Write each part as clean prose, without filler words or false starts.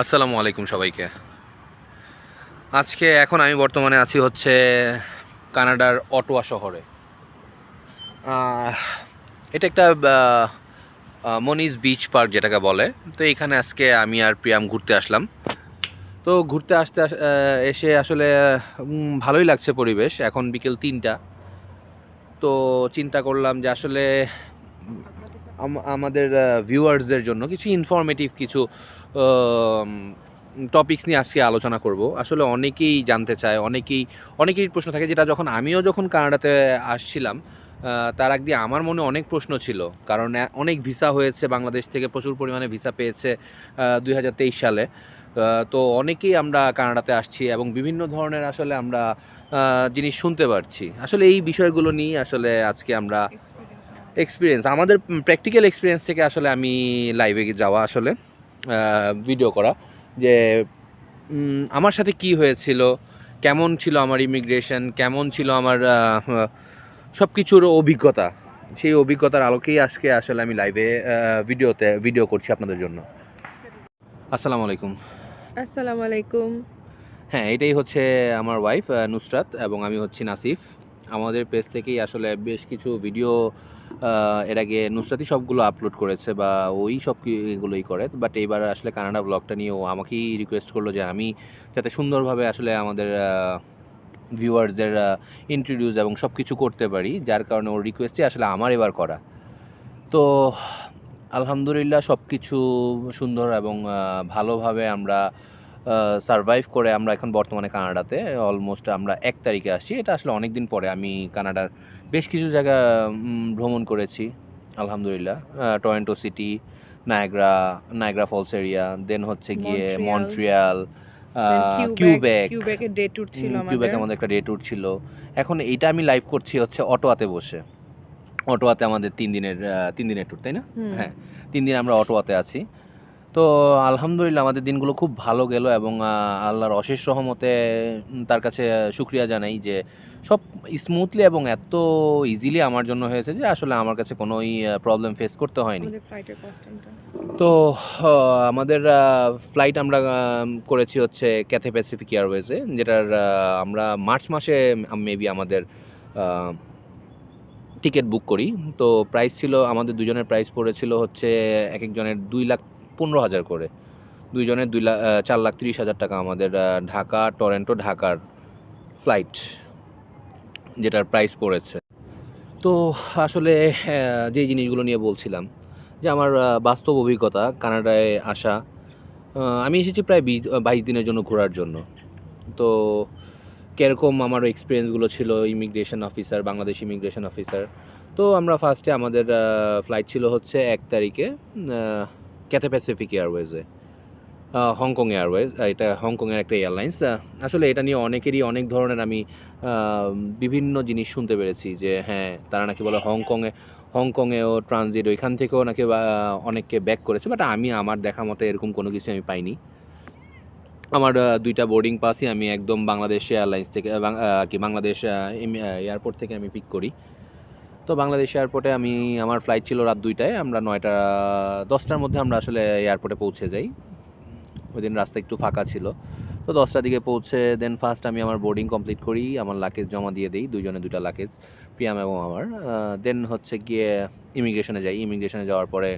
আসসালামু আলাইকুম সবাইকে। এখন আমি বর্তমানে আছি হচ্ছে কানাডার অটোয়া শহরে। আহ, এটা একটা মনিজ বিচ পার্ক যেটাকে বলে। তো এইখানে আজকে আমি আর প্রিয়াম ঘুরতে আসলাম। তো ঘুরতে এসে আসলে ভালোই লাগছে পরিবেশ। এখন বিকেল 3টা। তো চিন্তা করলাম যে আসলে আমাদের ভিউয়ার্সদের জন্য কিছু ইনফরমেটিভ কিছু টপিকস নিয়ে আজকে আলোচনা করব। আসলে অনেকেই জানতে চায়, অনেকেই প্রশ্ন থাকে, যেটা যখন কানাডাতে আসছিলাম তার আগ দিয়ে আমার মনে অনেক প্রশ্ন ছিল। কারণ অনেক ভিসা হয়েছে, বাংলাদেশ থেকে প্রচুর পরিমাণে ভিসা পেয়েছে 2023 সালে। তো অনেকেই আমরা কানাডাতে আসছি এবং বিভিন্ন ধরনের আসলে আমরা জিনিস শুনতে পারছি। আসলে এই বিষয়গুলো নিয়ে আসলে আজকে আমরা এক্সপিরিয়েন্স, আমাদের প্র্যাকটিক্যাল এক্সপিরিয়েন্স থেকে আসলে আমি লাইভে যাওয়া, আসলে ভিডিও করা, যে আমার সাথে কি হয়েছিল, কেমন ছিল আমার ইমিগ্রেশন, কেমন ছিল আমার সব কিছুর অভিজ্ঞতা। সেই অভিজ্ঞতার আলোকেই আজকে আসলে আমি লাইভে ভিডিও করছি আপনাদের জন্য। আসসালামু আলাইকুম। আসসালামু আলাইকুম। হ্যাঁ, এটাই হচ্ছে আমার ওয়াইফ নুসরাত, এবং আমি হচ্ছি নাসিফ। আমাদের পেজ থেকেই আসলে বেশ কিছু ভিডিও এর আগে নুসরাতই সবগুলো আপলোড করেছে, বা ওই সব এগুলোই করে। বাট এইবার আসলে কানাডা ব্লগটা নিয়ে ও আমাকেই রিকোয়েস্ট করলো যে আমি যাতে সুন্দরভাবে আসলে আমাদের ভিউয়ার্সদের ইন্ট্রোডিউস এবং সব কিছু করতে পারি, যার কারণে ওর রিকোয়েস্টই আসলে আমার এবার করা। তো আলহামদুলিল্লাহ সব কিছু সুন্দর এবং ভালোভাবে আমরা সারভাইভ করে আমরা এখন বর্তমানে কানাডাতে অলমোস্ট আমরা 1 তারিখে আসছি। এটা আসলে অনেক দিন পরে আমি কানাডার বেশ কিছু জায়গা ভ্রমণ করেছি আলহামদুলিল্লাহ। Toronto city, Niagara Falls area, then হচ্ছে গিয়ে মন্ট্রিয়াল, কিউবেকের ডে ট্যুর ছিল কিউবেক আমাদের একটা ডে ট্যুর ছিল। এখন এইটা আমি লাইভ করছি হচ্ছে অটোয়াতে বসে। অটোয়াতে আমাদের 3 দিনের ট্যুর, তাই না? হ্যাঁ, 3 দিন আমরা অটোয়াতে আছি। তো আলহামদুলিল্লাহ আমাদের দিনগুলো খুব ভালো গেল, এবং আল্লাহর অশেষ রহমতে তার কাছে শুকরিয়া জানাই যে সব স্মুথলি এবং এত ইজিলি আমার জন্য হয়েছে যে আসলে আমার কাছে কোনোই প্রবলেম ফেস করতে হয়নি। তো আমাদের ফ্লাইট আমরা করেছি হচ্ছে ক্যাথে প্যাসিফিক এয়ারওয়েজে, যেটার আমরা মার্চ মাসে মেবি আমাদের টিকিট বুক করি। তো প্রাইস ছিল, আমাদের দুজনের প্রাইস পড়েছিল হচ্ছে এক একজনের 2,15,000 করে। দুইজনের 4,30,000 টাকা আমাদের ঢাকার ফ্লাইট, যেটার প্রাইস পড়েছে। তো আসলে যে জিনিসগুলো নিয়ে বলছিলাম, যে আমার বাস্তব অভিজ্ঞতা কানাডায় আসা। আমি এসেছি প্রায় 22 দিনের জন্য ঘোরার জন্য। তো কীরকম আমার এক্সপিরিয়েন্সগুলো ছিল বাংলাদেশ ইমিগ্রেশন অফিসার। তো আমরা ফার্স্টে আমাদের ফ্লাইট ছিল হচ্ছে 1 তারিখে ক্যাথে প্যাসিফিক এয়ারওয়েজে, হংকং এয়ারওয়েজ। এটা হংকংয়ের একটা এয়ারলাইন্স। আসলে এটা নিয়ে অনেকেরই অনেক ধরনের আমি বিভিন্ন জিনিস শুনতে পেরেছি, যে হ্যাঁ, তারা নাকি বলে হংকংয়েও ট্রানজিট, ওইখান থেকেও নাকি অনেককে ব্যাক করেছে। বাট আমি আমার দেখা মতো এরকম কোনো কিছু আমি পাইনি। আমার 2টা বোর্ডিং পাসই আমি একদম বাংলাদেশ এয়ারলাইন্স থেকে বাংলাদেশ এয়ারপোর্ট থেকে আমি পিক করি। তো বাংলাদেশ এয়ারপোর্টে আমার ফ্লাইট ছিল রাত 2টায়। আমরা 9টা-10টার মধ্যে আমরা আসলে এয়ারপোর্টে পৌঁছে যাই। ওই দিন রাস্তা একটু ফাঁকা ছিল। তো 10টার দিকে পৌঁছে দেন ফার্স্ট আমি আমার বোর্ডিং কমপ্লিট করি, আমার লাগেজ জমা দিয়ে দিই, দুইজনে 2টা লাগেজ, প্রিয়াম এবং আমার। দেন হচ্ছে গিয়ে ইমিগ্রেশনে যাই। ইমিগ্রেশনে যাওয়ার পরে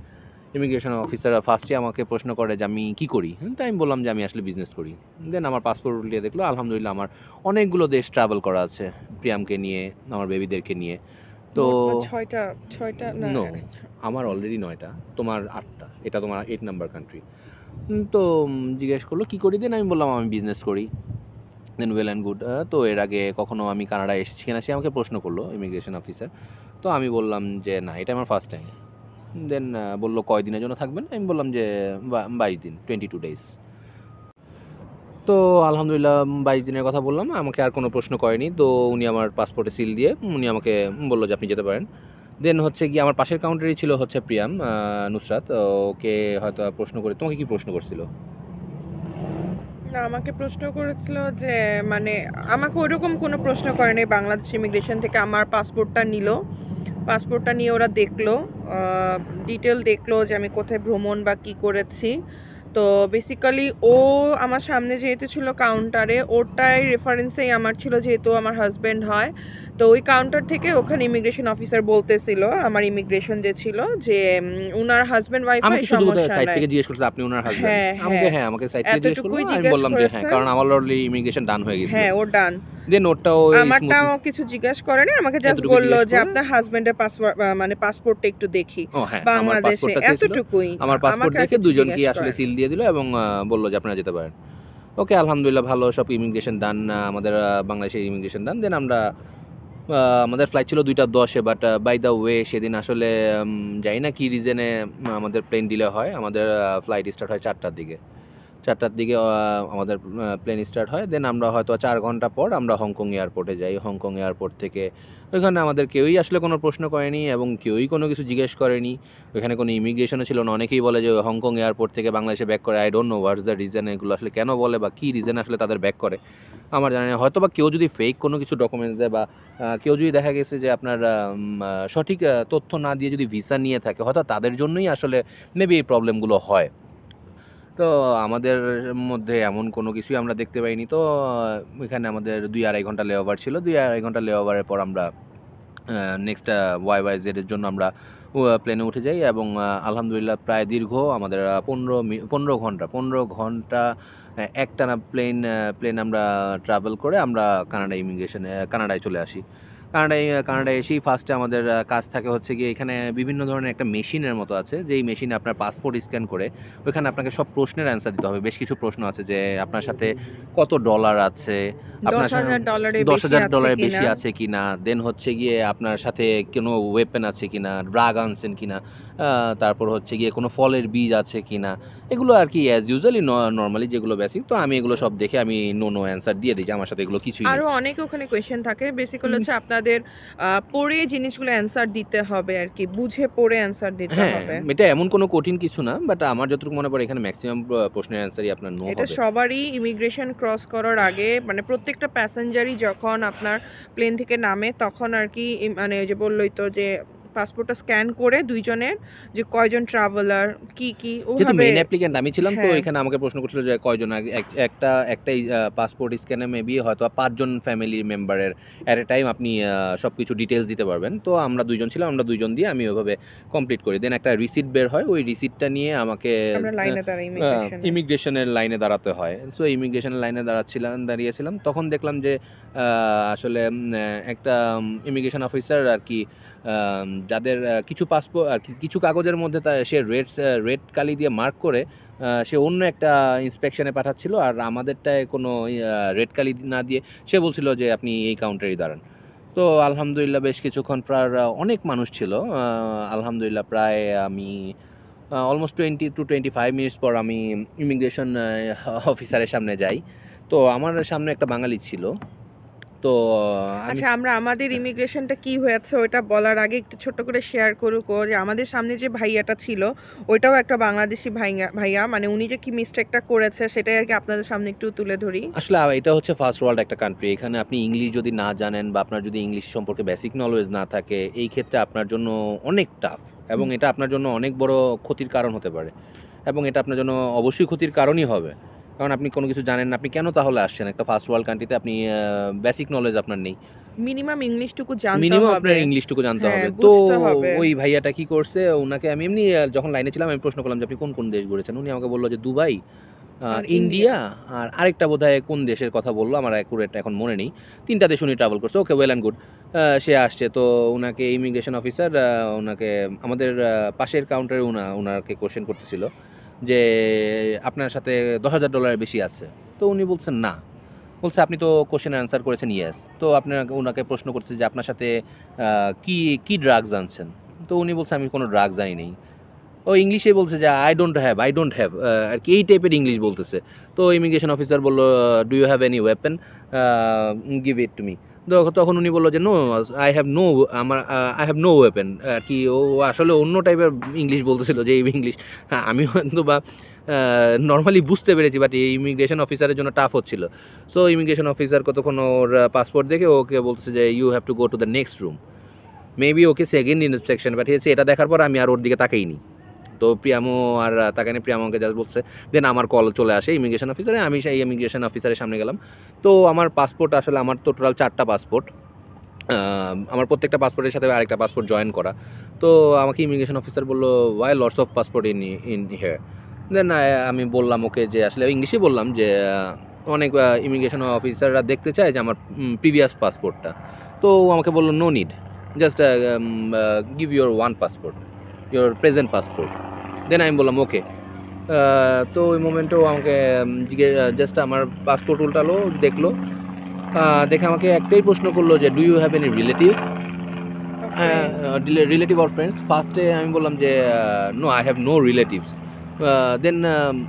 ইমিগ্রেশন অফিসাররা ফার্স্টে আমাকে প্রশ্ন করে যে আমি কী করি। তো আমি বললাম যে আমি আসলে বিজনেস করি। দেন আমার পাসপোর্ট উল্টিয়ে দেখলো, আলহামদুলিল্লাহ আমার অনেকগুলো দেশ ট্রাভেল করা আছে, প্রিয়ামকে নিয়ে, আমার বেবিদেরকে নিয়ে। তো নো, আমার অলরেডি 9টা, তোমার 8টা, এটা তোমার 8 নাম্বার কান্ট্রি। তো জিজ্ঞেস করলো কী করি, দেন আমি বললাম আমি বিজনেস করি। দেন ওয়েল অ্যান্ড গুড। তো এর আগে কখনো আমি কানাডায় এসেছি কিনা সে আমাকে প্রশ্ন করলো ইমিগ্রেশন অফিসার। তো আমি বললাম যে না, এটা আমার ফার্স্ট টাইম। দেন বললো কয় দিনের জন্য থাকবেন, আমি বললাম যে 22 দিন, 22 ডেজ। তো আলহামদুলিল্লাহ 22 দিনের কথা বললাম, আমাকে আর কোনো প্রশ্ন করেনি। তো উনি আমার পাসপোর্টে সিল দিয়ে উনি আমাকে বললো যে আপনি যেতে পারেন। দেন হচ্ছে গিয়ে আমার পাশের কাউন্টারই ছিল হচ্ছে প্রিয়াম, নুসরাত। ওকে হয়তো প্রশ্ন করে, তোমাকে কি প্রশ্ন করছিল? না, আমাকে প্রশ্ন করেছিল যে মানে আমাকে ওইরকম কোনো প্রশ্ন করেনি। বাংলাদেশ ইমিগ্রেশন থেকে আমার পাসপোর্টটা নিয়ে ওরা দেখলো, ডিটেল দেখলো যে আমি কোথায় ভ্রমণ বা কি করেছি। তো বেসিক্যালি ও আমার সামনে যেহেতু ছিল কাউন্টারে, ওটাই রেফারেন্সেই আমার ছিল, যেহেতু আমার হাজবেন্ড হয়। তো ওই কাউন্টার থেকে ওখানে ইমিগ্রেশন অফিসার বলতেছিল আমার ইমিগ্রেশন যে ছিল যে উনার হাজবেন্ড ওয়াইফ হয়, আমাকে শুধু সমস্যা সাইড নাই। থেকে জিজ্ঞেস করছিল আপনি ওনার হাজবেন্ড। হ্যাঁ আমাকে হ্যাঁ, হ্যাঁ, আমাকে সাইড থেকে জিজ্ঞেস করলো। এতটুকুই আমি জিজ্ঞেস বললাম যে হ্যাঁ, করেছে। কারণ আমার অলরেডি ইমিগ্রেশন ডান হয়ে গেছিল। হ্যাঁ, ও ডান। দেন ওটাও স্মুথলি আমারটাও কিছু জিজ্ঞেস করেনি, আমাকে জাস্ট এতটুকু বলল জিজ্ঞেস যে করে আপনার হাজবেন্ডের পাসপোর্ট মানে পাসপোর্টটা একটু দেখি ও হ্যাঁ, আমার বাংলাদেশে, পাসপোর্টটা চেয়েছিল। এতটুকুই। আমার পাসপোর্ট আমাকে আর দেখে কিছু জিজ্ঞেস দুজনকেই আসলে করেনি। সিল দিয়ে দিল এবং বলল যে আপনারা যেতে পারেন। ওকে, আলহামদুলিল্লাহ ভালো সব ইমিগ্রেশন ডান। আমাদের বাংলাদেশের ইমিগ্রেশন ডান। দেন আমরা আমাদের ফ্লাইট ছিল 2টা 10-এ, বাট বাই দ্য ওয়ে সেদিন আসলে জানি না কি রিজনে আমাদের প্লেন ডিলে হয়। আমাদের ফ্লাইট স্টার্ট হয় 4টার দিকে। 4টার দিকে আমাদের প্লেন স্টার্ট হয়। দেন আমরা হয়তো 4 ঘন্টা পর আমরা হংকং এয়ারপোর্টে যাই। হংকং এয়ারপোর্ট থেকে ওইখানে আমাদের কেউই আসলে কোনো প্রশ্ন করেনি এবং কেউই কোনো কিছু জিজ্ঞেস করেনি। ওইখানে কোনো ইমিগ্রেশনও ছিল না। অনেকেই বলে যে হংকং এয়ারপোর্ট থেকে বাংলাদেশে ব্যাক করে। I don't know what's the reason, এগুলো আসলে কেন বলে বা কী রিজনে আসলে তাদের ব্যাক করে আমার জানা নেই। হয়তো বা কেউ যদি ফেক কোনো কিছু ডকুমেন্টস দেয় বা কেউ যদি দেখা গেছে যে আপনার সঠিক তথ্য না দিয়ে যদি ভিসা নিয়ে থাকে, হয়তো তাদের জন্যই আসলে মেবি এই প্রবলেমগুলো হয়। তো আমাদের মধ্যে এমন কোনো কিছুই আমরা দেখতে পাইনি। তো এখানে আমাদের 2-2.5 ঘন্টা লেওভার ছিল। 2-2.5 ঘন্টা লেওভারের পর আমরা নেক্সট YYZ এর জন্য আমরা প্লেনে উঠে যাই এবং আলহামদুলিল্লাহ প্রায় দীর্ঘ আমাদের 15 ঘন্টা একটানা প্লেন আমরা ট্রাভেল করে আমরা কানাডায় চলে আসি। কানাডায় এসেই ফার্স্টে আমাদের কাজ থাকে হচ্ছে গিয়ে এখানে বিভিন্ন ধরনের একটা মেশিনের মতো আছে, যেই মেশিনে আপনার পাসপোর্ট স্ক্যান করে ওইখানে আপনাকে সব প্রশ্নের অ্যান্সার দিতে হবে। বেশ কিছু প্রশ্ন আছে যে আপনার সাথে কত ডলার আছে, আপনার সাথে $10,000 বেশি আছে $10,000 বেশি কিনা। আছে কিনা, দেন হচ্ছে গিয়ে আপনার সাথে কোনো ওয়েপেন আছে কিনা, ড্রাগ আনছেন কিনা, তারপর হচ্ছে গিয়ে কোনো ফলের বীজ আছে কিনা, এগুলো আর কি অ্যাজ ইউজুয়ালি নর্মালি যেগুলো বেসিক। তো আমি এগুলো সব দেখে আমি নো অ্যান্সার দিয়ে দিই যে আমার সাথে এগুলো কিছুই নেই। আরো অনেক ওখানে কোয়েশ্চেন থাকে, বেসিক্যালি হচ্ছে আপনাদের পড়ে জিনিসগুলো অ্যান্সার দিতে হবে আর কি, বুঝে পড়ে অ্যান্সার দিতে হ্যাঁ, হবে। এটা এমন কোনো কঠিন কিছু না, বাট আমার যতটুকু মনে পড়ে এখানে ম্যাক্সিমাম প্রশ্নের অ্যান্সারই আপনার নো এটা হবে। সবারই ইমিগ্রেশন ক্রস করার আগে, মানে প্রত্যেকটা প্যাসেঞ্জারই যখন আপনার প্লেন থেকে নামে তখন আর কি মানে ওই যে বললোই তো যে পাসপোর্টটা স্ক্যান করে দুইজনের যে কয়জন ট্রাভেলার কি কি যেহেতু ওভাবে। মেইন অ্যাপ্লিক্যান্ট আমি ছিলাম, তো হ্যাঁ, এখানে আমাকে প্রশ্ন করছিল যে কয়জন একটাই পাসপোর্ট স্ক্যানে মেবি হয়তো 5 জন ফ্যামিলি মেম্বারের এট এ টাইম আপনি সব কিছু ডিটেলস দিতে পারবেন। তো আমরা 2 জন ছিলাম, আমরা 2 জন দিয়ে আমি ওইভাবে কমপ্লিট করি। দেন একটা রিসিট বের হয়, ওই রিসিটটা নিয়ে আমাকে আমরা লাইনে দাঁড়াই ইমিগ্রেশনে। ইমিগ্রেশনের লাইনে দাঁড়াতে হয়। সো ইমিগ্রেশনের লাইনে দাঁড়িয়েছিলাম, তখন দেখলাম যে আসলে একটা ইমিগ্রেশন অফিসার আর কি যাদের কিছু পাসপোর্ট আর কিছু কাগজের মধ্যে সে রেড কালি দিয়ে মার্ক করে সে অন্য একটা ইন্সপেকশনে পাঠাচ্ছিল, আর আমাদেরটায় কোনো রেড কালি না দিয়ে সে বলছিল যে আপনি এই কাউন্টারেই দাঁড়ান। তো আলহামদুলিল্লাহ বেশ কিছুক্ষণ প্রায় অনেক মানুষ ছিল। আলহামদুলিল্লাহ প্রায় আমি অলমোস্ট 20 to 25 মিনিটস পর আমি ইমিগ্রেশন অফিসারের সামনে যাই। তো আমার সামনে একটা বাঙালি ছিল। তো আমি আচ্ছা, আমরা আমাদের ইমিগ্রেশনটা কি হয়েছে ওইটা বলার আগে একটু ছোট্ট করে শেয়ার করুক ও, যে আমাদের সামনে যে ভাইয়াটা ছিল ওইটাও একটা বাংলাদেশি ভাইয়া, মানে উনি যে কি মিস্টেকটা করেছে সেটাই আর কি আপনাদের সামনে একটু তুলে ধরি। আসলে এটা হচ্ছে ফার্স্ট ওয়ার্ল্ড একটা কান্ট্রি। এখানে আপনি ইংলিশ যদি না জানেন বা আপনার যদি ইংলিশ সম্পর্কে বেসিক নলেজ না থাকে, এই ক্ষেত্রে আপনার জন্য অনেক টাফ এবং এটা আপনার জন্য অনেক বড় ক্ষতির কারণ হতে পারে এবং এটা আপনার জন্য অবশ্যই ক্ষতির কারণই হবে। কারণ আপনি কোনো কিছু জানেন না, আপনি কেন তাহলে আসছেন একটা ফার্স্ট ওয়ার্ল্ড কান্ট্রিতে? আপনি বেসিক নলেজ আপনার নেই। মিনিমাম ইংলিশটুকু জানতে মিনিমাম হবে। আপনার ইংলিশটুকু জানতে হ্যাঁ, হবে। তো বুঝতে হবে। ওই ভাইয়াটা কি করছে, উনাকে আমি এমনি যখন লাইনে ছিলাম আমি প্রশ্ন করলাম যে আপনি কোন দেশ ঘুরেছেন? উনি আমাকে বলল যে দুবাই, আর ইন্ডিয়া, আর আরেকটা বোধহয় কোন দেশের কথা বললো, আমার অ্যাকুরেট এখন মনে নেই। 3টা দেশ উনি ট্রাভেল করছে। ওকে, ওয়েল অ্যান্ড গুড। সে আসছে। তো উনাকে ইমিগ্রেশন অফিসার উনাকে আমাদের পাশের কাউন্টারে উনাকে কোয়েশ্চেন করতেছিল যে আপনার সাথে $10,000 বেশি আছে। তো উনি বলছেন না। বলছে আপনি তো কোয়েশ্চেনের অ্যান্সার করেছেন ইয়েস। তো উনাকে প্রশ্ন করছে যে আপনার সাথে কি ড্রাগস আনছেন? তো উনি বলছে আমি কোনো ড্রাগস আনি নাই। ও ইংলিশে বলছে যে আই ডোন্ট হ্যাভ আর কি এই টাইপের ইংলিশ বলতেছে। তো ইমিগ্রেশন অফিসার বলল do you have any weapon, give it to me. তখন উনি বলল যে no, I have no weapon. আর কি ও আসলে অন্য টাইপের ইংলিশ বলতেছিল, যে এই ইংলিশ আমি হয়তো বা নর্মালি বুঝতে পেরেছি, বাট এই ইমিগ্রেশন অফিসারের জন্য টাফ হচ্ছিল। সো ইমিগ্রেশন অফিসার কতক্ষণ ওর পাসপোর্ট দেখে ওকে বলছে যে you have to go to the next room. Maybe ওকে সেকেন্ড ইন্সপেকশন পাঠিয়েছে। এটা দেখার পর আমি আর ওর দিকে তাকাইনি। তো প্রিয়ামো আর তাকে নিয়ে প্রিয়ামো আমাকে জাস্ট বলছে, দেন আমার কল চলে আসে ইমিগ্রেশন অফিসারে, আমি সেই ইমিগ্রেশন অফিসারের সামনে গেলাম। তো আমার পাসপোর্ট আসলে আমার তো টোটাল 4টা পাসপোর্ট, আমার প্রত্যেকটা পাসপোর্টের সাথে আরেকটা পাসপোর্ট জয়েন করা। তো আমাকে ইমিগ্রেশন অফিসার বললো, why lots of passport in here. Then আমি বললাম ওকে যে আসলে ইংলিশে বললাম যে অনেক ইমিগ্রেশন অফিসাররা দেখতে চায় যে আমার প্রিভিয়াস পাসপোর্টটা। তো ও আমাকে বললো, no need, just give your one passport, your present passport. Then আমি বললাম ওকে। তো ওই মোমেন্টেও আমাকে জাস্ট আমার পাসপোর্ট উল্টালো, দেখলো, দেখে আমাকে একটাই প্রশ্ন করলো যে do you have any relative, relative or friends. ফার্স্টে আমি বললাম যে no, I have no relatives. Then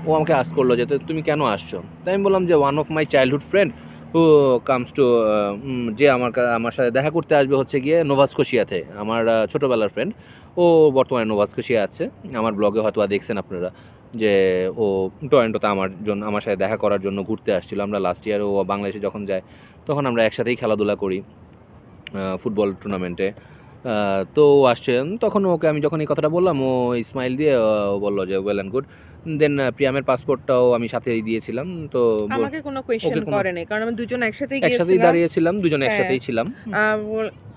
ও আমাকে আস্ক করলো যে তুমি কেন আসছো। তাই আমি বললাম যে one of my childhood friend who comes to, যে আমার সাথে দেখা করতে আসবে হচ্ছে গিয়ে নোভা স্কোশিয়াতে, আমার ছোটোবেলার ফ্রেন্ড। ও বর্তমানে নোভা স্কোশিয়া আছে। আমার ব্লগে হয়তো দেখছেন আপনারা যে ও টরন্টোতে আমার সাথে দেখা করার জন্য ঘুরতে আসছিল। আমরা লাস্ট ইয়ার ও বাংলাদেশে যখন যায় তখন আমরা একসাথেই খেলাধুলা করি ফুটবল টুর্নামেন্টে। তো ও আসছে, তখন ওকে আমি যখন এই কথাটা বললাম ও স্মাইল দিয়ে ও বললো যে ওয়েল অ্যান্ড গুড। দেন প্রিয়ামের পাসপোর্টটাও আমি সাথেই দিয়েছিলাম। তো আমাকে কোনো কোয়েশ্চেন ওকে কোনো করে নাই, কারণ আমি দুজন একসাথেই একসাথেই গিয়েছিলাম। দাঁড়িয়েছিলাম, দুজনে হ্যাঁ। একসাথেই ছিলাম।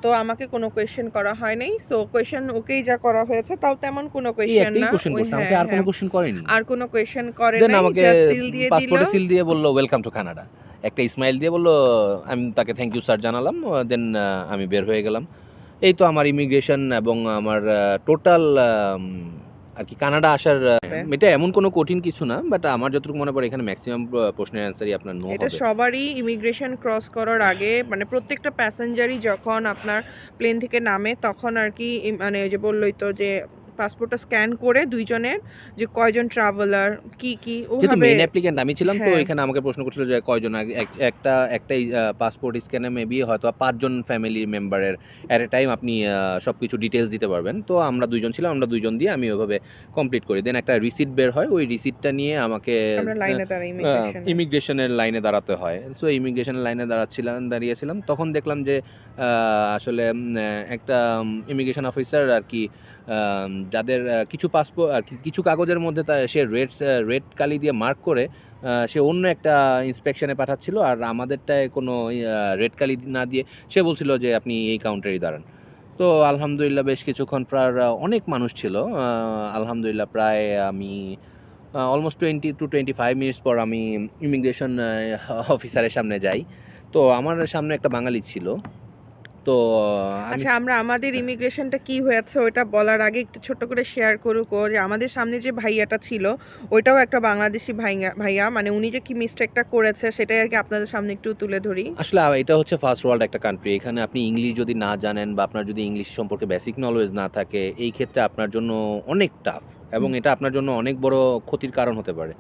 তো আমাকে কোনো কোয়েশ্চেন করা হয় নাই। সো কোয়েশ্চেন ওকেই যা করা হয়েছে, তাও তেমন কোনো এই কোয়েশ্চেন একটাই না। কোশ্চেন করছে আমাকে, আর কোনো কোশ্চেন করেনি। আর কোনো কোয়েশ্চেন করে দেন নাই, আমাকে জাস্ট সিল দিয়ে দিল। পাসপোর্টে সিল দিয়ে বললো ওয়েলকাম টু কানাডা, একটা স্মাইল দিয়ে বললো। আমি তাকে থ্যাংক ইউ স্যার জানালাম। দেন আমি বের হয়ে গেলাম। এই তো আমার ইমিগ্রেশন এবং আমার টোটাল আর কি কানাডা আসার এটা এমন কোনো কঠিন কিছু না, বাট আমার যতটুকু মনে পড়ে এখানে ম্যাক্সিমাম প্রশ্নের অ্যান্সারই আপনার নো এটা হবে। সবারই ইমিগ্রেশন ক্রস করার আগে, মানে প্রত্যেকটা প্যাসেঞ্জারই যখন আপনার প্লেন থেকে নামে তখন আর কি মানে ওই যে বললোই তো যে পাসপোর্টটা স্ক্যান করে দুইজনের যে কয়জন ট্রাভেলার কি যেহেতু ওভাবে। মেইন অ্যাপ্লিকেন্ট আমি ছিলাম, তো হ্যাঁ। এখানে আমাকে প্রশ্ন করছিল যে কয়জন একটাই পাসপোর্ট স্ক্যানে মেবি হয়তো 5জন ফ্যামিলি মেম্বারের অ্যাট এ টাইম আপনি সব কিছু ডিটেলস দিতে পারবেন। তো আমরা দুইজন ছিলাম, আমরা দুইজন দিয়ে আমি ওইভাবে কমপ্লিট করি। দেন একটা রিসিট বের হয়, ওই রিসিটটা নিয়ে আমাকে আমরা লাইনে দাঁড়াই ইমিগ্রেশনের লাইনে দাঁড়াতে হয়। সো ইমিগ্রেশনের লাইনে দাঁড়িয়েছিলাম, তখন দেখলাম যে আসলে একটা ইমিগ্রেশন অফিসার আর কি যাদের কিছু পাসপোর্ট আর কিছু কাগজের মধ্যে সে রেড কালি দিয়ে মার্ক করে সে অন্য একটা ইন্সপেকশনে পাঠাচ্ছিল, আর আমাদেরটায় কোনো রেড কালি না দিয়ে সে বলছিল যে আপনি এই কাউন্টারেই দাঁড়ান। তো আলহামদুলিল্লাহ বেশ কিছুক্ষণ প্রায় অনেক মানুষ ছিল। আলহামদুলিল্লাহ প্রায় আমি অলমোস্ট 20 to 25 মিনিটস পর আমি ইমিগ্রেশন অফিসারের সামনে যাই। তো আমার সামনে একটা বাঙালি ছিল। তো আমি আচ্ছা, আমরা আমাদের ইমিগ্রেশনটা কি হয়েছে ওইটা বলার আগে একটু ছোট্ট করে শেয়ার করুক ও যে আমাদের সামনে যে ভাইয়াটা ছিল ওইটাও একটা বাংলাদেশি ভাইয়া, মানে উনি যে কি মিস্টেকটা করেছে সেটাই আর কি আপনাদের সামনে একটু তুলে ধরি। আসলে এটা হচ্ছে ফার্স্ট ওয়ার্ল্ড একটা কান্ট্রি। এখানে আপনি ইংলিশ যদি না জানেন বা আপনার যদি ইংলিশ সম্পর্কে বেসিক নলেজ না থাকে, এই ক্ষেত্রে আপনার জন্য অনেক টাফ, এবং এটা আপনার জন্য অনেক বড় ক্ষতির কারণ হতে পারে,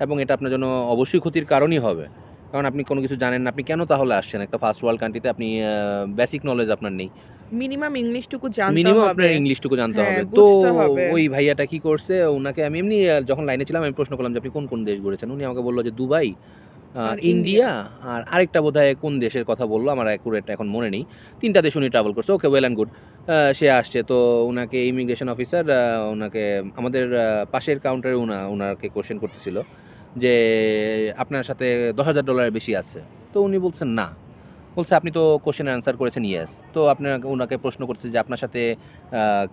এবং এটা আপনার জন্য অবশ্যই ক্ষতির কারণই হবে। কারণ আপনি কোনো কিছু জানেন না, আপনি কেন তাহলে আসছেন একটা ফার্স্ট ওয়ার্ল্ড কান্ট্রিতে? আপনি বেসিক নলেজ আপনার নেই, মিনিমাম ইংলিশটুকু জানতে মিনিমাম হবে। আপনার ইংলিশটুকু জানতে হ্যাঁ, হবে। তো বুঝতে হবে। ওই ভাইয়াটা কি করছে, ওনাকে আমি এমনি যখন লাইনে ছিলাম আমি প্রশ্ন করলাম যে আপনি কোন কোন দেশ ঘুরেছেন। উনি আমাকে বললো যে দুবাই, আর ইন্ডিয়া, আর আরেকটা বোধহয় কোন দেশের কথা বললো, আমার অ্যাকুরেট এখন মনে নেই। 3টা দেশ উনি ট্রাভেল করছে। ওকে, ওয়েল অ্যান্ড গুড। সে আসছে, তো ওনাকে ইমিগ্রেশন অফিসার ওনাকে আমাদের পাশের কাউন্টারে ওনাকে কোশ্চেন করতেছিল যে আপনার সাথে $10,000 বেশি আছে। তো উনি বলছেন না, বলছে আপনি তো কোশ্চেনের অ্যান্সার করেছেন ইয়েস। তো ওনাকে প্রশ্ন করছে যে আপনার সাথে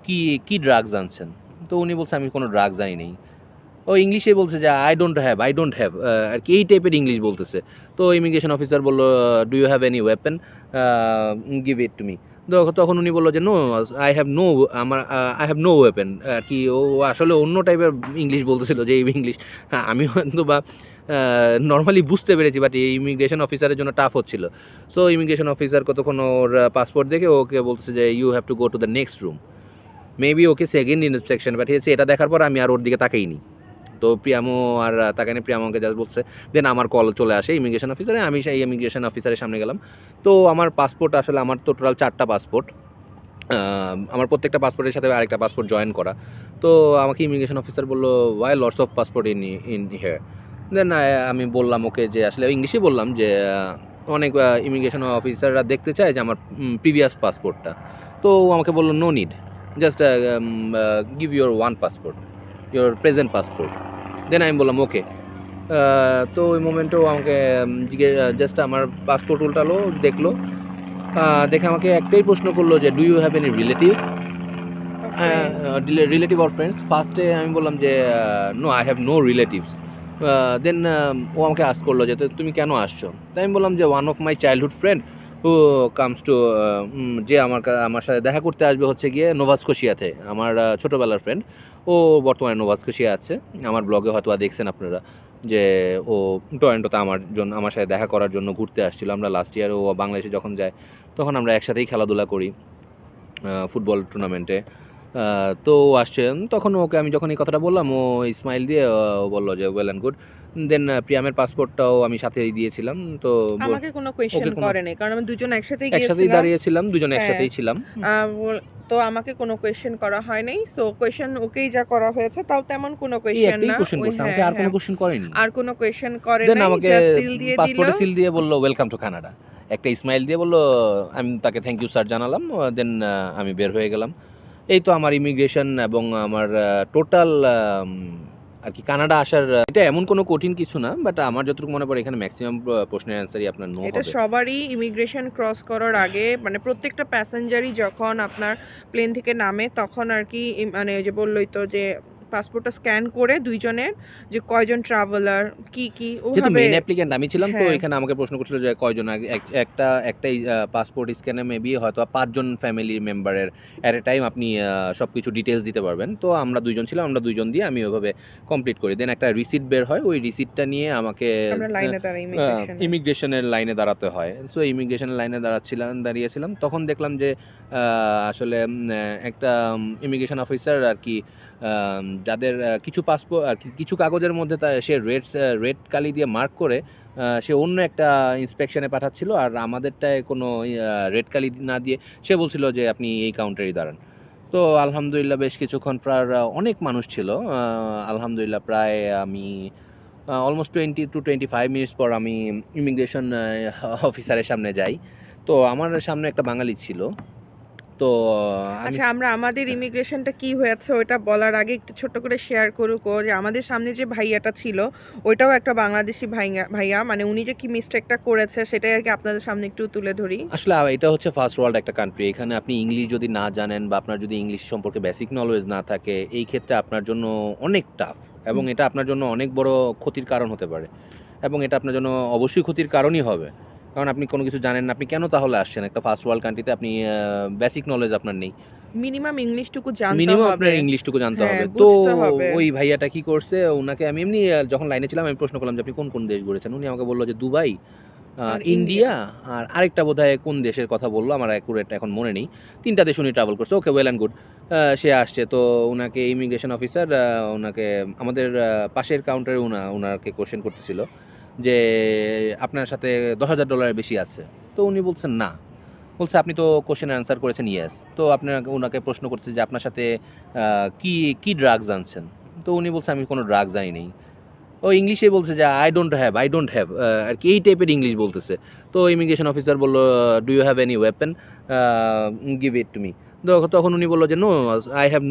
কি কি ড্রাগস আনছেন। তো উনি বলছে আমি কোনো ড্রাগস আনি নেই। ও ইংলিশে বলছে যে আই ডোন্ট হ্যাভ আর কি, এই টাইপের ইংলিশ বলতেছে। তো ইমিগ্রেশন অফিসার বললো do you have any weapon, give it to me. তখন উনি বললো যে no, I have no weapon আর কি। ও আসলে অন্য টাইপের ইংলিশ বলতেছিল, যে এই ইংলিশ আমি হয়তো বা নর্মালি বুঝতে পেরেছি, বাট এই ইমিগ্রেশন অফিসারের জন্য টাফ হচ্ছিল। সো ইমিগ্রেশন অফিসার কতক্ষণ ওর পাসপোর্ট দেখে ওকে বলছে যে you have to go to the next room. Maybe ওকে সেকেন্ড ইন্সপেকশন পাঠিয়েছে। এটা দেখার পর আমি আর ওর দিকে তাকাইনি। তো প্রিয়ামো আর তাকে নিয়ে প্রিয়ামো আমাকে জাস্ট বলছে, দেন আমার কল চলে আসে ইমিগ্রেশন অফিসারে, আমি সেই ইমিগ্রেশন অফিসারের সামনে গেলাম। তো আমার পাসপোর্ট আসলে আমার তো টোটাল 4টা পাসপোর্ট, আমার প্রত্যেকটা পাসপোর্টের সাথে আরেকটা পাসপোর্ট জয়েন করা। তো আমাকে ইমিগ্রেশন অফিসার বললো, why lots of passport in here. Then আমি বললাম ওকে যে আসলে ইংলিশে বললাম যে অনেক ইমিগ্রেশন অফিসাররা দেখতে চায় যে আমার প্রিভিয়াস পাসপোর্টটা। তো ও আমাকে বললো, no need, just give your one passport, your present passport. Then আমি বললাম ওকে। তো ওই মোমেন্টেও আমাকে জাস্ট আমার পাসপোর্ট উল্টালো, দেখলো। দেখে আমাকে একটাই প্রশ্ন করলো যে, "do you have any relative?" Okay. Relative or friends? ফার্স্টে আমি বললাম যে, "no, I have no relatives." Then ও আমাকে আস্ক করলো যে, তুমি কেন আসছো?" তাই আমি বললাম যে, "one of my childhood friend who comes to" যে আমার সাথে দেখা করতে আসবে হচ্ছে গিয়ে নোভা স্কোশিয়াতে। আমার ছোটোবেলার ফ্রেন্ড। ও বর্তমানে নোভা স্কোশিয়া আছে। আমার ব্লগে হয়তোবা দেখছেন আপনারা যে ও টরন্টোতে আমার সাথে দেখা করার জন্য ঘুরতে আসছিল। আমরা লাস্ট ইয়ার ও বাংলাদেশে যখন যায়, তখন আমরা একসাথেই খেলাধুলা করি ফুটবল টুর্নামেন্টে। তো ও আসছে। তখন ওকে আমি যখন এই কথাটা বললাম, ও স্মাইল দিয়ে ও বলল যে, "ওয়েল অ্যান্ড গুড।" দেন প্রিয়ামের পাসপোর্টটাও আমি সাথেই দিয়েছিলাম। তো আমাকে কোনো কোয়েশ্চেন ওকে কোনো করে নাই। কারণ আমরা দুজন একসাথেই একসাথেই গিয়েছিলাম। দাঁড়িয়েছিলাম, দুজনে হ্যাঁ। একসাথেই ছিলাম। আ বল তো আমাকে কোনো কোয়েশ্চেন করা হয় নাই। সো কোয়েশ্চেন ওকেই যা করা হয়েছে তাও তেমন কোনো এই কোয়েশ্চেন একটাই না। কোয়েশ্চেন ওই করছে, আমাকে হ্যাঁ, আর কোনো হ্যাঁ। কোয়েশ্চেন করেনি। আর কোনো কোয়েশ্চেন করে দেন নাই। আমাকে জাস্ট সিল দিয়ে দিল। পাসপোর্টে সিল দিয়ে বলল, "ওয়েলকাম টু কানাডা।" একটা স্মাইল দিয়ে বলল, আমি তাকে থ্যাংক ইউ স্যার জানালাম। দেন আমি বের হয়ে গেলাম। এই তো আমার ইমিগ্রেশন এবং আমার টোটাল আর কি কানাডা আসার এটা এমন কোনো কঠিন কিছু না। বাট আমার যতটুকু মনে পড়ে এখানে ম্যাক্সিমাম প্রশ্নের অ্যান্সারই আপনার নো এটা হবে। সবারই ইমিগ্রেশন ক্রস করার আগে মানে প্রত্যেকটা প্যাসেঞ্জারই যখন আপনার প্লেন থেকে নামে তখন আর কি মানে ওই যে বললই তো যে পাসপোর্টটা স্ক্যান করে দুইজনের যে কয়জন ট্রাভেলার কি যেহেতু ওভাবে। মেইন অ্যাপ্লিক্যান্ট আমি ছিলাম, তো হ্যাঁ। এখানে আমাকে প্রশ্ন করছিল যে কয়জন একটাই পাসপোর্ট স্ক্যানে মেবি হয়তো ৫ জন ফ্যামিলি মেম্বারের এট এ টাইম আপনি সবকিছু ডিটেইলস দিতে পারবেন। তো আমরা ২ জন ছিলাম, আমরা ২ জন দিয়ে আমি ওইভাবে কমপ্লিট করি। দেন একটা রিসিট বের হয়। ওই রিসিটটা নিয়ে আমাকে আমরা লাইনে দাঁড়াই ইমিগ্রেশনে। ইমিগ্রেশনের লাইনে দাঁড়াতে হয়। সো ইমিগ্রেশনের লাইনে দাঁড়িয়েছিলাম। তখন দেখলাম যে আসলে একটা ইমিগ্রেশন অফিসার আর কি যাদের কিছু আর কি কিছু কাগজের মধ্যে সে রেড কালি দিয়ে মার্ক করে সে অন্য একটা ইন্সপেকশনে পাঠাচ্ছিল। আর আমাদেরটায় কোনো রেড কালি না দিয়ে সে বলছিল যে, "আপনি এই কাউন্টারেই দাঁড়ান।" তো আলহামদুলিল্লাহ বেশ কিছুক্ষণ প্রায় অনেক মানুষ ছিল। আলহামদুলিল্লাহ প্রায় আমি অলমোস্ট 20 to 25 মিনিটস পর আমি ইমিগ্রেশন অফিসারের সামনে যাই। তো আমার সামনে একটা বাঙালি ছিল। তো আমি আচ্ছা, আমরা আমাদের ইমিগ্রেশনটা কি হয়েছে ওইটা বলার আগে একটু ছোট্ট করে শেয়ার করুক ও যে আমাদের সামনে যে ভাইয়াটা ছিল ওইটাও একটা বাংলাদেশি ভাইয়া মানে উনি যে কি মিস্টেকটা করেছে সেটাই আর কি আপনাদের সামনে একটু তুলে ধরি। আসলে এটা হচ্ছে ফার্স্ট ওয়ার্ল্ড একটা কান্ট্রি। এখানে আপনি ইংলিশ যদি না জানেন বা আপনার যদি ইংলিশ সম্পর্কে বেসিক নলেজ না থাকে, এই ক্ষেত্রে আপনার জন্য অনেক টাফ এবং এটা আপনার জন্য অনেক বড় ক্ষতির কারণ হতে পারে এবং এটা আপনার জন্য অবশ্যই ক্ষতির কারণই হবে। কারণ আপনি কোনো কিছু জানেন না। আপনি কেন তাহলে আসছেন? একটা ফার্স্ট ওয়ার্ল্ড কান্ট্রিতে আপনি বেসিক নলেজ আপনার নেই। মিনিমাম ইংলিশটুকু জানতে মিনিমাম হবে। আপনার ইংলিশটুকু জানতে হ্যাঁ, হবে। তো বুঝতে হবে। ওই ভাইয়াটা কি করছে? উনাকে আমি এমনি যখন লাইনে ছিলাম আমি প্রশ্ন করলাম যে, "আপনি কোন দেশ ঘুরেছেন?" উনি আমাকে বলল যে, "দুবাই, আর ইন্ডিয়া আর আরেকটা বোধহয় কোন দেশের কথা বলল, আমার অ্যাকুরেট এখন মনে নেই। ৩ টা দেশ উনি ট্রাভেল করছে। ওকে, ওয়েল অ্যান্ড গুড। সে আসছে। তো উনাকে ইমিগ্রেশন অফিসার উনাকে আমাদের পাশের কাউন্টারে উনাকে কোয়েশ্চেন করতেছিল যে, "আপনার সাথে $১০,০০০ বেশি আছে?" তো উনি বলছেন, "না।" বলছে, "আপনি তো কোয়েশ্চেনের অ্যান্সার করেছেন ইয়েস।" তো উনাকে প্রশ্ন করছে যে, "আপনার সাথে কি ড্রাগস আনছেন?" তো উনি বলছে, "আমি কোনো ড্রাগস আনি নাই।" ও ইংলিশেই বলছে যে, "আই ডোন্ট হ্যাভ" আরকি এই টাইপের ইংলিশ বলতেছে। তো ইমিগ্রেশন অফিসার বলল, "do you have any weapon? Give it to me." তখন উনি বলল যে, "no, I have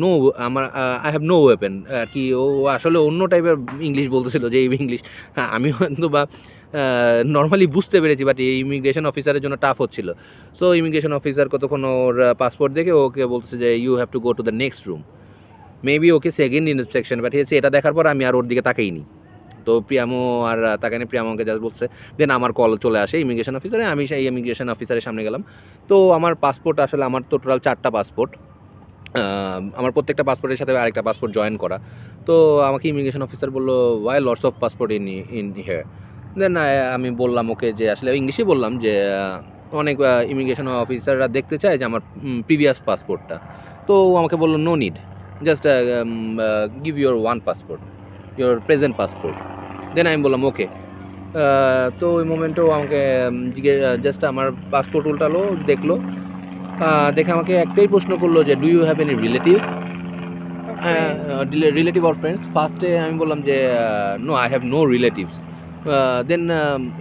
no weapon." আরকি ও আসলে অন্য টাইপের ইংলিশ বলতেছিল, যে এই ইংলিশ আমি হয়তোবা নরমালি বুঝতে পেরেছি, বাট এই ইমিগ্রেশন অফিসারের জন্য টাফ হচ্ছিল। সো ইমিগ্রেশন অফিসার কতক্ষণ ওর পাসপোর্ট দেখে ওকে বলছে যে, "you have to go to the next room." Maybe ওকে সেকেন্ড ইন্সপেকশন পাঠিয়েছে। এটা দেখার পর আমি আর ওর দিকে তাকাইনি। তো প্রিয়ামো আর তাকায়নি। প্রিয়ামো আমাকে জাস্ট বলছে। দেন আমার কল চলে আসে ইমিগ্রেশন অফিসারে। আমি সেই ইমিগ্রেশন অফিসারের সামনে গেলাম। তো আমার পাসপোর্ট আসলে আমার তো টোটাল ৪ টা পাসপোর্ট। আমার প্রত্যেকটা পাসপোর্টের সাথে আরেকটা পাসপোর্ট জয়েন করা। তো আমাকে ইমিগ্রেশন অফিসার বলল, "why lots of passport in here?" Then আমি বললাম ওকে যে আসলে ইংলিশেই বললাম যে অনেক ইমিগ্রেশন অফিসাররা দেখতে চায় যে আমার প্রিভিয়াস পাসপোর্টটা। তো ও আমাকে বলল, "no need. Just give your one passport, your present passport." Then আমি বললাম ওকে। তো ওই মোমেন্টেও আমাকে জাস্ট আমার পাসপোর্ট উল্টালো, দেখলো। দেখে আমাকে একটাই প্রশ্ন করলো যে, "do you have any relative?" Okay. Relative or friends? ফার্স্টে আমি বললাম যে, "no, I have no relatives." Then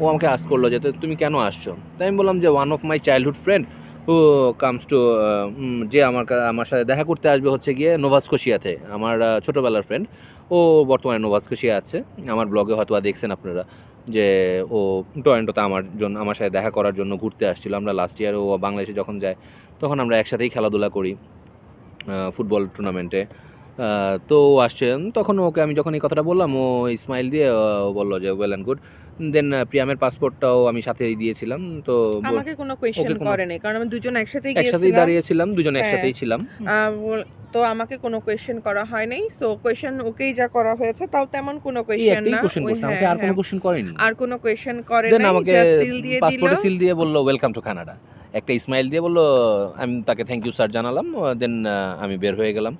ও আমাকে আস্ক করলো যে, তুমি কেন আসছো?" তাই আমি বললাম যে, "one of my childhood friend who comes to যে আমার সাথে দেখা করতে আসবে হচ্ছে গিয়ে নোভা স্কোশিয়াতে। আমার ছোটবেলার ফ্রেন্ড। ও বর্তমানে নোভা স্কোশিয়া আছে। আমার ব্লগে হয়তোবা দেখছেন আপনারা যে ও টরন্টোতে আমার সাথে দেখা করার জন্য ঘুরতে আসছিল। আমরা লাস্ট ইয়ার ও বাংলাদেশে যখন যায় তখন আমরা একসাথেই খেলাধুলা করি ফুটবল টুর্নামেন্টে। তো ও আসছে। তখন ওকে আমি যখন এই কথাটা বললাম ও স্মাইল দিয়ে ও বলল যে ওয়েল অ্যান্ড গুড। দেন প্রিয়ামের পাসপোর্টটাও আমি সাথেই দিয়েছিলাম। তো আমাকে কোনো কোয়েশ্চেন ওকে কোনো করে নাই। কারণ আমরা দুজন একসাথেই একসাথেই গিয়েছিলাম। দাঁড়িয়েছিলাম, দুজনে হ্যাঁ। একসাথেই ছিলাম। তো আমাকে কোনো কোয়েশ্চেন করা হয় নাই। সো কোয়েশ্চেন ওকেই যা করা হয়েছে তাও তেমন কোনো এই কোয়েশ্চেন একটাই না। কোশ্চেন ওই করছে, আমাকে হ্যাঁ, আর কোনো হ্যাঁ। কোশ্চেন করেনি। আর কোনো কোয়েশ্চেন করে দেন নাই। আমাকে জাস্ট সিল দিয়ে দিল। পাসপোর্টে সিল দিয়ে বলল ওয়েলকাম টু কানাডা। একটা স্মাইল দিয়ে বলল, আমি তাকে থ্যাংক ইউ স্যার জানালাম। দেন আমি বের হয়ে গেলাম।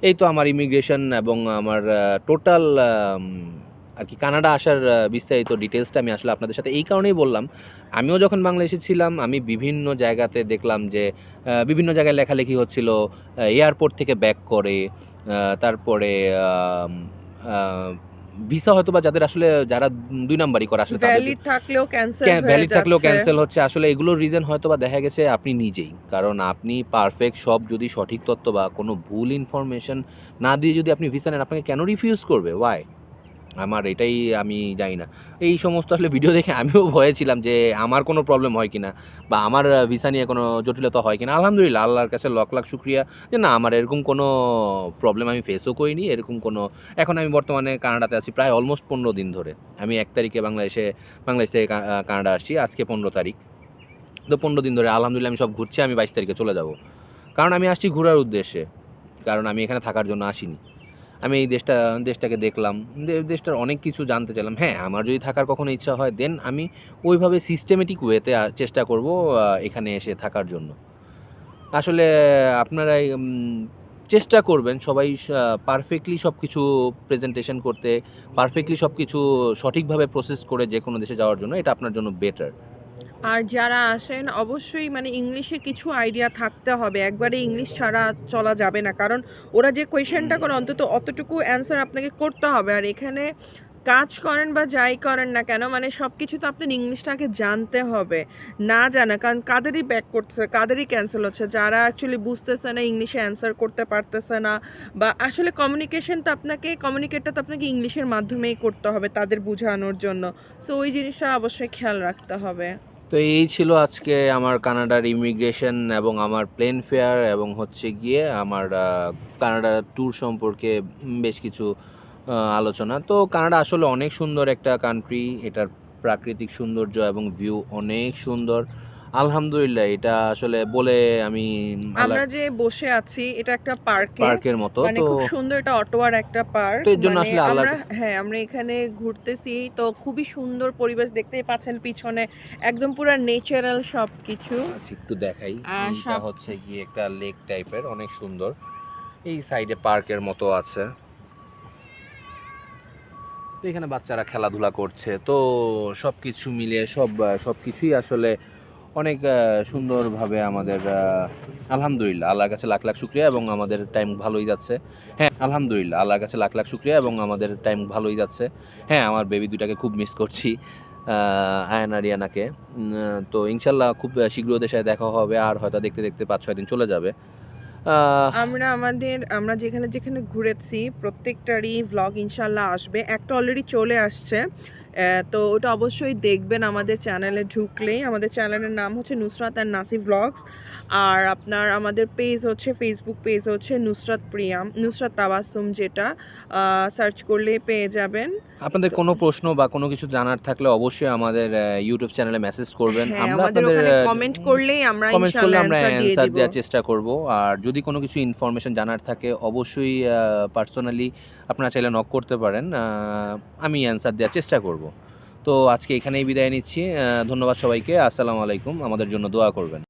এই তো আমার ইমিগ্রেশন এবং আমার টোটাল আর কি কানাডা আসার বিস্তারিত ডিটেলসটা আমি আসলে আপনাদের সাথে এই কারণেই বললাম। আমিও যখন বাংলাদেশে ছিলাম আমি বিভিন্ন জায়গাতে দেখলাম যে বিভিন্ন জায়গায় লেখালেখি হচ্ছিল এয়ারপোর্ট থেকে ব্যাক করে তারপরে ভিসা হয়তোবা যাদের আসলে যারা ২ নাম্বারই করে আসলে তাদের ভ্যালিড থাকলেও ক্যান্সেল হয়ে ভ্যালিড থাকলেও যাচ্ছে। ক্যান্সেল হচ্ছে। আসলে এগুলোর রিজন হয়তোবা দেখা গেছে আপনি নিজেই। কারণ আপনি পারফেক্ট সব যদি সঠিক তথ্য বা কোনো ভুল ইনফরমেশন না দিয়ে যদি আপনি ভিসা নেন, আপনাকে কেন রিফিউজ করবে? ওয়াই? আমার এটাই আমি জানি না। এই সমস্ত আসলে ভিডিও দেখে আমিও ভয়ে ছিলাম যে আমার কোনো প্রবলেম হয় কিনা বা আমার ভিসা নিয়ে কোনো জটিলতা হয় কিনা। আলহামদুলিল্লাহ আল্লাহর কাছে লাখ, লাখ শুকরিয়া যে না আমার এরকম কোনো প্রবলেম আমি ফেসও করিনি। এরকম কোনো এখন আমি বর্তমানে কানাডাতে আছি প্রায় অলমোস্ট ১৫ দিন ধরে। আমি ১ তারিখে বাংলাদেশ থেকে কানাডা আসছি। আজকে ১৫ তারিখ। তো ১৫ দিন ধরে আলহামদুলিল্লাহ আমি সব ঘুরছি। আমি ২২ তারিখে চলে যাব। কারণ আমি আসছি ঘোরার উদ্দেশ্যে। কারণ আমি এখানে থাকার জন্য আসিনি। আমি এই দেশটাকে দেখলাম। দেশটার অনেক কিছু জানতে চাইলাম। হ্যাঁ, আমার যদি থাকার কখনো ইচ্ছা হয় দেন আমি ওইভাবে সিস্টেমেটিক ওয়েতে চেষ্টা করব এখানে এসে থাকার জন্য। আসলে আপনারা চেষ্টা করবেন সবাই পারফেক্টলি সবকিছু প্রেজেন্টেশন করতে, পারফেক্টলি সবকিছু সঠিকভাবে প্রসেস করে যেকোনো দেশে যাওয়ার জন্য। এটা আপনার জন্য বেটার। আর যারা আসেন অবশ্যই মানে ইংলিশে কিছু আইডিয়া থাকতে হবে। একবারে ইংলিশ ছাড়া চলা যাবে না। কারণ ওরা যে কোয়েশ্চেনটা করে অন্তত অতটুকু অ্যান্সার আপনাকে করতে হবে। আর এখানে কাজ করেন বা যাই করেন না কেন মানে সবকিছু তো আপনার ইংলিশটাকে জানতে হবে। না জানা কারণ কাদেরই ব্যাক করতেছে, কাদেরই ক্যান্সেল হচ্ছে। যারা অ্যাকচুয়ালি বুঝতেছে না, ইংলিশে অ্যান্সার করতে পারতেছে না বা আসলে কমিউনিকেটটা তো আপনাকে ইংলিশের মাধ্যমেই করতে হবে তাদের বুঝানোর জন্য। সো ওই জিনিসটা অবশ্যই খেয়াল রাখতে হবে। তো এই ছিল আজকে আমার কানাডার ইমিগ্রেশন এবং আমার প্লেন ফেয়ার এবং হচ্ছে গিয়ে আমার কানাডার ট্যুর সম্পর্কে বেশ কিছু আলোচনা। তো কানাডা আসলে অনেক সুন্দর একটা কান্ট্রি। এটার প্রাকৃতিক সৌন্দর্য এবং ভিউ অনেক সুন্দর। আলহামদুলিল্লাহ এটা আসলে বলে আমি আমরা যে বসে আছি এটা একটা পার্কে। পার্কের মতো। মানে তো খুব সুন্দর এটা অটোয়ার একটা পার্ক। তো এর জন্য মানে আসলে আল্লাহর আমরা এখানে ঘুরতেছি তো খুবই সুন্দর পরিবেশ দেখতেই পাচ্ছেন পিছনে একদম পুরা ন্যাচারাল সবকিছু। আচ্ছা একটু দেখাই। এইটা সব হচ্ছে গিয়ে একটা লেক টাইপের অনেক সুন্দর। এই সাইডে পার্কের মতো আছে। তো এখানে বাচ্চারা খেলাধুলা করছে। তো সবকিছু মিলিয়ে সবকিছুই আসলে অনেক সুন্দরভাবে আমাদের আলহামদুলিল্লাহ আল্লাহর কাছে লাখ লাখ শুকরিয়া এবং আমাদের টাইম ভালোই যাচ্ছে। হ্যাঁ, আলহামদুলিল্লাহ আল্লাহর কাছে লাখ লাখ শুকরিয়া এবং আমাদের টাইম ভালোই যাচ্ছে। হ্যাঁ, আমার বেবি দুটাকে খুব মিস করছি। আয়ান আর রিয়ানাকে। তো ইনশাআল্লাহ খুব শীঘ্র ওদের সাথে দেখা হবে। আর হয়তো দেখতে, দেখতে ৫-৬ দিন চলে যাবে। আমরা যেখানে ঘুরেছি প্রত্যেকটারই ভ্লগ ইনশাল্লাহ আসবে। একটা অলরেডি চলে আসছে। তো ওটা অবশ্যই দেখবেন আমাদের চ্যানেলে ঢুকলেই। আমাদের চ্যানেলের নাম হচ্ছে নুসরাত অ্যান্ড নাসি ভ্লগস। আর আমাদের পেজ হচ্ছে ফেসবুক পেজ হচ্ছে নুসরাত তাবাসসুম যেটা সার্চ করলেই পেয়ে যাবেন। আপনাদের কোনো প্রশ্ন বা কোনো কিছু জানার থাকলে অবশ্যই আমাদের ইউটিউব চ্যানেলে মেসেজ করবেন। হ্যাঁ, আমরা আমাদের আপনাদের ওখানে কমেন্ট করলেই আমরা কমেন্টস করলে ইনশাল্লাহ আমরা অ্যান্সার দিয়ে অ্যান্সার দিব। দেওয়ার চেষ্টা করব। আর যদি কোনো কিছু ইনফরমেশন জানার থাকে অবশ্যই পার্সোনালি আপনারা চাইলে নক করতে পারেন। আমি অ্যান্সার দেওয়ার চেষ্টা করব। তো আজকে এখানেই বিদায় নিচ্ছি। ধন্যবাদ সবাইকে। আসসালামু আলাইকুম। আমাদের জন্য দোয়া করবেন।